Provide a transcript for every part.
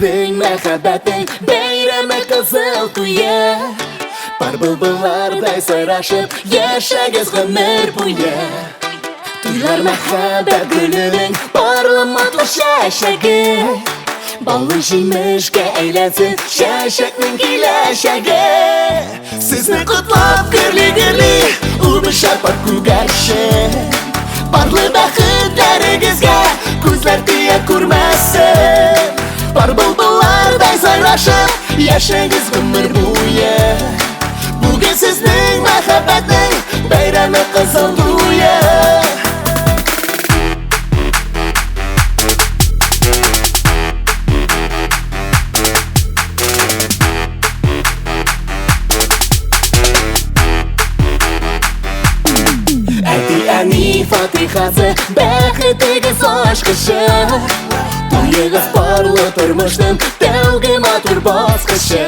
sizning muhabbatning bayrami qizil kuya. Par bulbullarday sayrashib yashagiz umr bo'yi. Tuylar muhabbat gulining parlamentli shashagi. Ballı jimishga aylansin shashakning kelashagi. Sizni qutlab girli u sharpat kugashi. Barli baxtlaringizga ko'zlar tiya ko'rmasin. Bar bulbullarday sayrashib yashagiz umr bo'yi. Bugun sizning muhabbatning bayrami qizil kuya. Ani fatihasi baxtigiz oshqishi. To'yigiz porli turmushning tavgi motor bosqichi.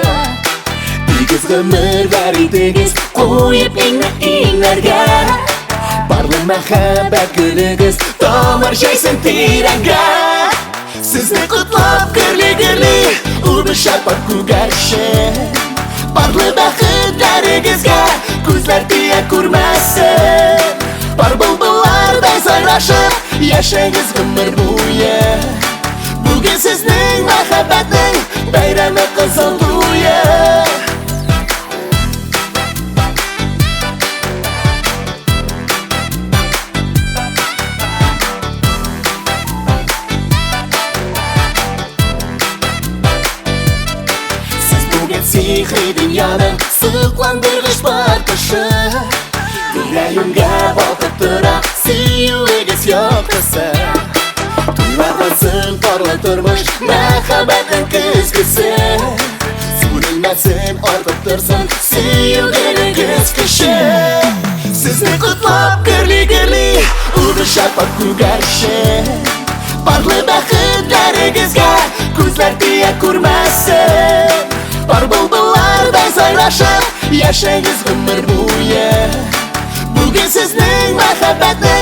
Tegiz umr varidigiz qo'yib inglarga. Porli muhabbat guligiz tomirshaysin tiranga. Sizni qutlab girli u sharpat kugashi. Porli baxtlaringizga ko'zlar tiya ko'rmasin. Bar bulbullarday sayrashib yashagiz umr bo'yi. Bugun sizning muhabbatning bayrami qizil kuya. Siz bugun sihri dunyoning suqlandirg'ich botqishi. Yuragimga botib tura suyugiz yoqasi. Tuymasin porli turmush muhabbatning kuzgisi. Surilmasin orqib tursin suyugingiz kishi. Sizni qutlab girli u sharpat kugashi. Porli baxtlaringizga ko'zlar tiya ko'rmasin. Bar bulbullarday sayrashib yashagiz umr bo'yi. Bugun sizning muhabbatni